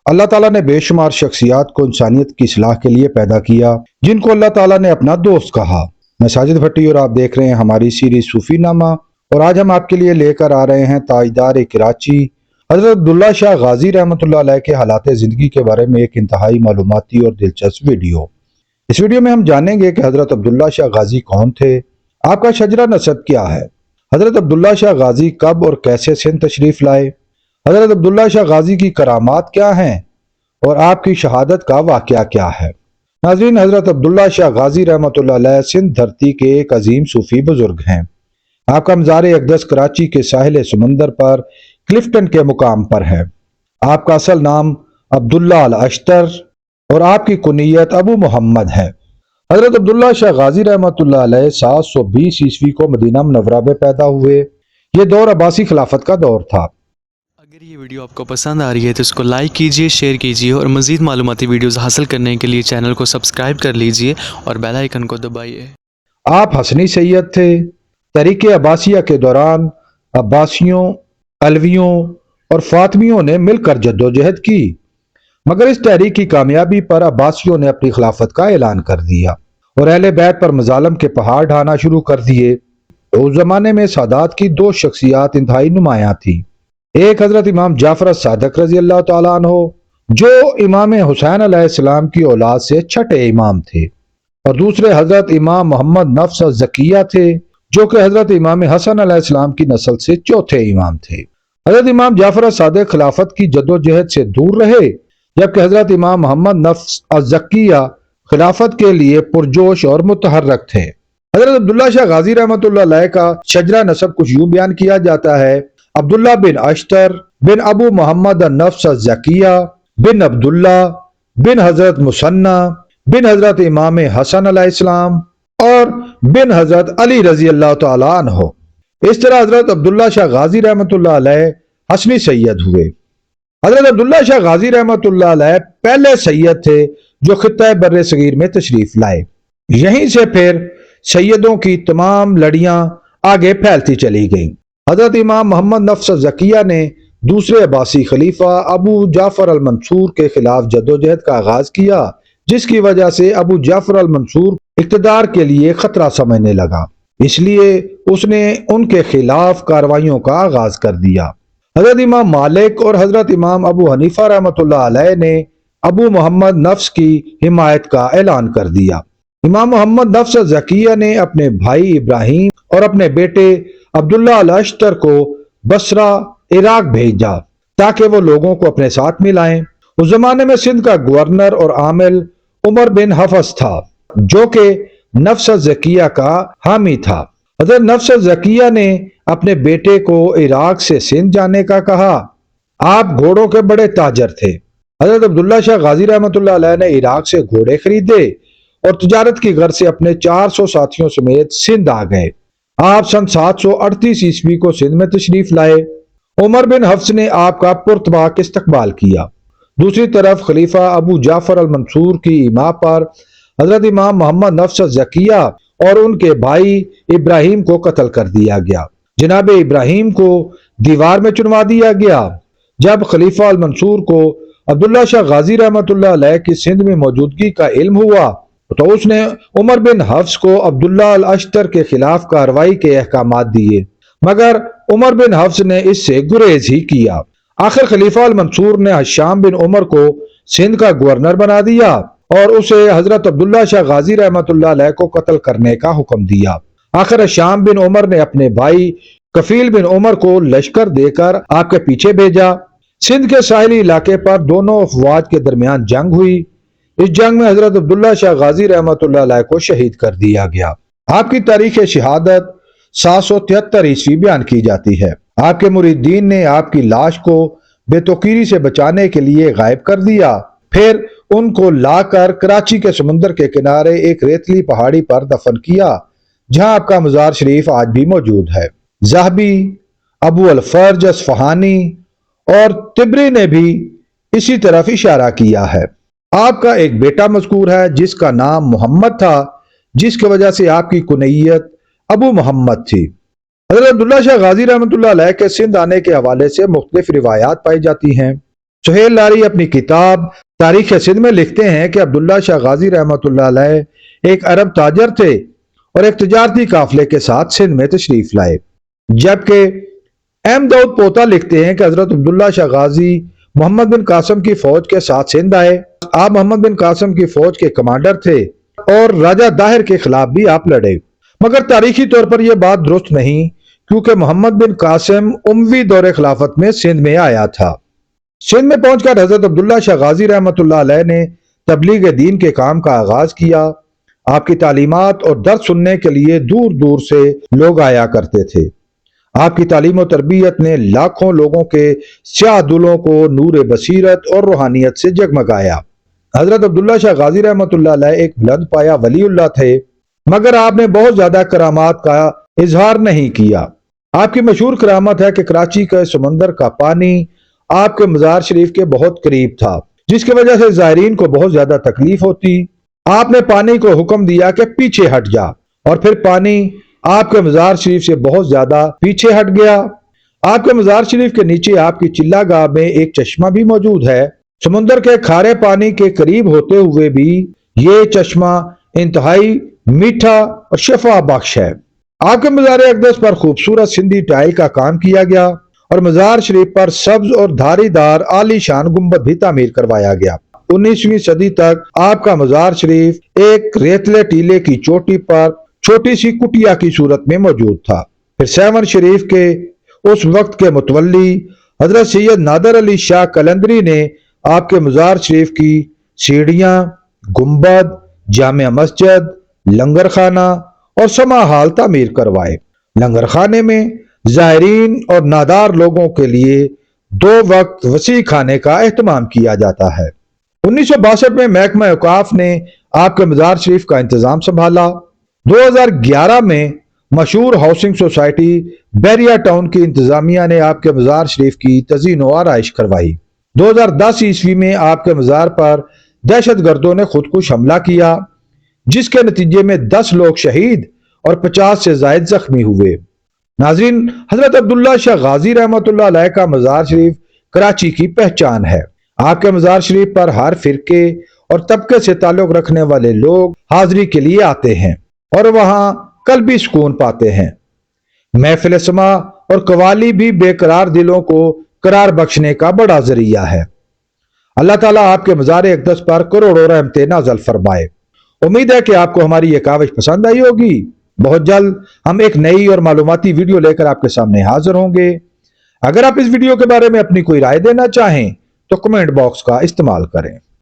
اللہ ताला ने बेशुमार शख्सियात को इंसानियत की इस्लाह के लिए पैदा किया, जिनको अल्लाह ताला ने अपना दोस्त कहा। मैं साजिद भट्टी और आप देख रहे हैं हमारी सीरीज सूफी नामा, और आज हम आपके लिए लेकर आ रहे हैं ताजदार कराची हजरत अब्दुल्ला शाह गाजी रहमतुल्लाह अलैह के हालात ज़िंदगी के बारे में एक इंतहाई मालूमाती और दिलचस्प वीडियो। इस वीडियो में हम जानेंगे कि हजरत अब्दुल्ला शाह गाजी कौन थे, आपका शजरा नसब क्या है, हजरत अब्दुल्ला शाह गाजी कब और कैसे सिंध तशरीफ लाए, हजरत अब्दुल्ला शाह गाजी की करामात क्या हैं और आपकी शहादत का वाक़या क्या है। नाज़रीन, हजरत अब्दुल्ला शाह गाजी रहमतुल्लाह अलैह सिंध धरती के एक अजीम सूफी बुजुर्ग हैं। आपका मज़ार अक़दस कराची के साहिल समंदर पर क्लिफ्टन के मुकाम पर है। आपका असल नाम अब्दुल्ला अल अश्तर और आपकी कुनियत अबू मोहम्मद है। हजरत अब्दुल्ला शाह गाजी रहमतुल्लाह अलैह 720 ईस्वी को मदीना मुनव्वरा में पैदा हुए। ये दौर अब्बासी खिलाफत का दौर था। अगर ये वीडियो आपको पसंद आ रही है तो इसको लाइक कीजिए, शेयर कीजिए और मज़ीद मालूमाती वीडियोस हासिल करने के लिए चैनल को सब्सक्राइब कर लीजिए और बेल आइकन को दबाइए। आप हसनी सैयद थे। तहरीक अब्बासिया के दौरान अब्बासियों, अलवियों और फातमियों ने मिलकर जद्दोजहद की, मगर इस तहरीक की कामयाबी पर अब्बासियों ने अपनी खिलाफत का ऐलान कर दिया और अहले बैत पर मजालम के पहाड़ ढाना शुरू कर दिए। उस जमाने में सादात की दो शख्सियात इंतहाई नुमायां थी। एक हजरत इमाम जाफर सादक रजी अल्लाह तआला अन्हो, जो इमाम हुसैन अलैहिस्सलाम की औलाद से छठे इमाम थे, और दूसरे हजरत इमाम मोहम्मद नफ्स ज़किया थे, जो कि हजरत इमाम हसन अलैहिस्सलाम की नस्ल से चौथे इमाम थे। हजरत इमाम जाफर सादिक खिलाफत की जद्दोजहद से दूर रहे, जबकि हजरत इमाम मोहम्मद नफ्स ज़किया खिलाफत के लिए पुरजोश और मुतहर्रक थे। हजरत अब्दुल्ला शाह गाजी रहमतुल्लाह अलैह का शजरा नसब कुछ यूं बयान किया जाता है: अब्दुल्ला बिन अश्तर बिन अबू मोहम्मद नफ्स ज़किया बिन अब्दुल्ला बिन हजरत मुसन्ना बिन हजरत इमाम हसन अलैहिस्सलाम और बिन हजरत अली रजी अल्लाह तआला अन्हो। इस तरह हजरत अब्दुल्ला शाह गाजी रहमतुल्लाह अलैह हसनी सैयद हुए। हजरत अब्दुल्ला शाह गाजी रहमतुल्लाह अलैह पहले सैयद थे जो खित्ता बर्रे सगीर में तशरीफ लाए। यहीं से फिर सैयदों की तमाम लड़ियां आगे फैलती चली गईं। हजरत इमाम मोहम्मद नफ्स ज़किया ने दूसरे अब्बासी खलीफा अबू जाफर अल मंसूर के खिलाफ जद्दोजहद का आगाज किया, जिसकी वजह से अबू जाफर अल मंसूर इक़्तिदार के लिए खतरा समझने लगा। इसलिए उसने उनके खिलाफ कार्रवाइयों का आगाज कर दिया। हजरत इमाम मालिक और हजरत इमाम अबू हनीफा रहमतुल्लाह अलैह ने अबू मोहम्मद नफ्स की हिमायत का ऐलान कर दिया। इमाम मोहम्मद नफ्स ज़किया ने अपने भाई इब्राहिम और अपने बेटे अब्दुल्ला अल अश्तर को बसरा इराक भेजा ताकि वो लोगों को अपने साथ मिलाएं। उस जमाने में सिंध का गवर्नर और आमिल उमर बिन हफस था, जो कि नफ्स ज़किया का हामी था। हजरत नफ्स ज़किया ने अपने बेटे को इराक से सिंध जाने का कहा। आप घोड़ों के बड़े ताजर थे। हजरत अब्दुल्ला शाह गाजी रहमतुल्लाह अलैह ने इराक से घोड़े खरीदे और तिजारत की गर्ज से अपने 400 साथियों समेत सिंध आ गए। आप सन 738 ईस्वी को सिंध में तशरीफ लाए। उमर बिन हफ्स ने आपका पुरतबाक इस्तकबाल किया। दूसरी तरफ खलीफा अबू जाफर अल मंसूर की इमा पर हजरत इमाम मोहम्मद नफ्स ज़किया और उनके भाई इब्राहिम को कत्ल कर दिया गया। जनाब इब्राहिम को दीवार में चुनवा दिया गया। जब खलीफा अल मंसूर को अब्दुल्ला शाह गाजी रहमतुल्लाह अलैह की सिंध में मौजूदगी का इल्म हुआ तो उसने उमर बिन हफ्स को अब्दुल्ला अल अश्तर के खिलाफ कार्रवाई के अहकामात दिए, मगर उमर बिन हफ्स ने इससे गुरेज ही किया। आखिर खलीफा अल मंसूर ने हश्शाम बिन उमर को सिंध का गवर्नर बना दिया और उसे हजरत अब्दुल्ला शाह गाजी रहमतुल्लाह अलैह को कत्ल करने का हुक्म दिया। आखिर हश्शाम बिन उमर ने अपने भाई कफील बिन उमर को लश्कर देकर आपके पीछे भेजा। सिंध के साहिली इलाके पर दोनों अफवाज के दरमियान जंग हुई। इस जंग में हजरत अब्दुल्ला शाह गाजी रहमतुल्लाह अलैह को शहीद कर दिया गया। आपकी तारीख शहादत 773 ईस्वी बयान की जाती है। आपके मुरीदीन ने आपकी लाश को बेतौकीरी से बचाने के लिए गायब कर दिया, फिर उनको लाकर कराची के समुंदर के किनारे एक रेतली पहाड़ी पर दफन किया, जहां आपका मजार शरीफ आज भी मौजूद है। ज़हबी, अबू अल फर्ज अस्फहानी और तिबरी ने भी इसी तरफ इशारा किया है। आपका एक बेटा मज़कूर है जिसका नाम मोहम्मद था, जिसकी वजह से आपकी कुनैयत अबू मोहम्मद थी। हज़रत अब्दुल्ला शाह गाजी रहमतुल्लाह अलैह के सिंध आने के हवाले से मुख्तलिफ रिवायात पाई जाती हैं। سہیل لاری اپنی کتاب تاریخ سندھ میں لکھتے ہیں کہ عبداللہ شاہ غازی رحمۃ اللہ علیہ ایک عرب تاجر تھے اور ایک تجارتی قافلے کے ساتھ سندھ میں تشریف لائے، جبکہ احمد داؤد پوتا لکھتے ہیں کہ حضرت عبداللہ شاہ غازی محمد بن قاسم کی فوج کے ساتھ سندھ آئے۔ آپ محمد بن قاسم کی فوج کے کمانڈر تھے اور راجہ داہر کے خلاف بھی آپ لڑے، مگر تاریخی طور پر یہ بات درست نہیں، کیونکہ محمد بن قاسم اموی دور خلافت میں سندھ میں آیا تھا۔ سندھ میں پہنچ کر حضرت عبداللہ شاہ غازی رحمۃ اللہ علیہ نے تبلیغ دین کے کام کا آغاز کیا۔ آپ کی تعلیمات اور درس سننے کے لیے دور دور سے لوگ آیا کرتے تھے۔ آپ کی تعلیم و تربیت نے لاکھوں لوگوں کے سیاہ دلوں کو نور بصیرت اور روحانیت سے جگمگایا۔ حضرت عبداللہ شاہ غازی رحمۃ اللہ علیہ ایک بلند پایہ ولی اللہ تھے، مگر آپ نے بہت زیادہ کرامات کا اظہار نہیں کیا۔ آپ کی مشہور کرامت ہے کہ کراچی کے سمندر کا پانی آپ کے مزار شریف کے بہت قریب تھا، جس کی وجہ سے زائرین کو بہت زیادہ تکلیف ہوتی۔ آپ نے پانی کو حکم دیا کہ پیچھے ہٹ جا، اور پھر پانی آپ کے مزار شریف سے بہت زیادہ پیچھے ہٹ گیا۔ آپ کے مزار شریف کے نیچے آپ کی چلہ گاہ میں ایک چشمہ بھی موجود ہے۔ سمندر کے کھارے پانی کے قریب ہوتے ہوئے بھی یہ چشمہ انتہائی میٹھا اور شفا بخش ہے۔ آپ کے مزار اقدس پر خوبصورت سندھی ٹائل کا کام کیا گیا اور مزار شریف پر سبز اور دھاری دار عالی شان گنبد بھی تعمیر کروایا گیا۔ 19ویں صدی تک آپ کا مزار شریف ایک ریتلے ٹیلے کی چوٹی پر چھوٹی سی کٹیا کی صورت میں موجود تھا۔ پھر سیون شریف کے اس وقت کے متولی حضرت سید نادر علی شاہ قلندری نے آپ کے مزار شریف کی سیڑھیاں، گنبد، جامع مسجد، لنگر خانہ اور سما حال تعمیر کروائے۔ لنگر خانے میں زائرین اور نادار لوگوں کے لیے 2 وقت وسیع کھانے کا اہتمام کیا جاتا ہے۔ 1962 میں محکمہ اوقاف نے آپ کے مزار شریف کا انتظام سنبھالا۔ 2011 میں مشہور ہاؤسنگ سوسائٹی بیریا ٹاؤن کی انتظامیہ نے آپ کے مزار شریف کی تزئین و آرائش کروائی۔ 2010 عیسوی میں آپ کے مزار پر دہشت گردوں نے خودکش حملہ کیا، جس کے نتیجے میں 10 لوگ شہید اور 50 سے زائد زخمی ہوئے۔ ناظرین، حضرت عبداللہ شاہ غازی رحمۃ اللہ علیہ کا مزار شریف کراچی کی پہچان ہے۔ آپ کے مزار شریف پر ہر فرقے اور طبقے سے تعلق رکھنے والے لوگ حاضری کے لیے آتے ہیں اور وہاں قلبی سکون پاتے ہیں۔ محفل سما اور قوالی بھی بے قرار دلوں کو قرار بخشنے کا بڑا ذریعہ ہے۔ اللہ تعالیٰ آپ کے مزار اقدس پر کروڑوں رحمتیں نازل فرمائے۔ امید ہے کہ آپ کو ہماری یہ کاوش پسند آئی ہوگی۔ بہت جلد ہم ایک نئی اور معلوماتی ویڈیو لے کر آپ کے سامنے حاضر ہوں گے۔ اگر آپ اس ویڈیو کے بارے میں اپنی کوئی رائے دینا چاہیں تو کمنٹ باکس کا استعمال کریں۔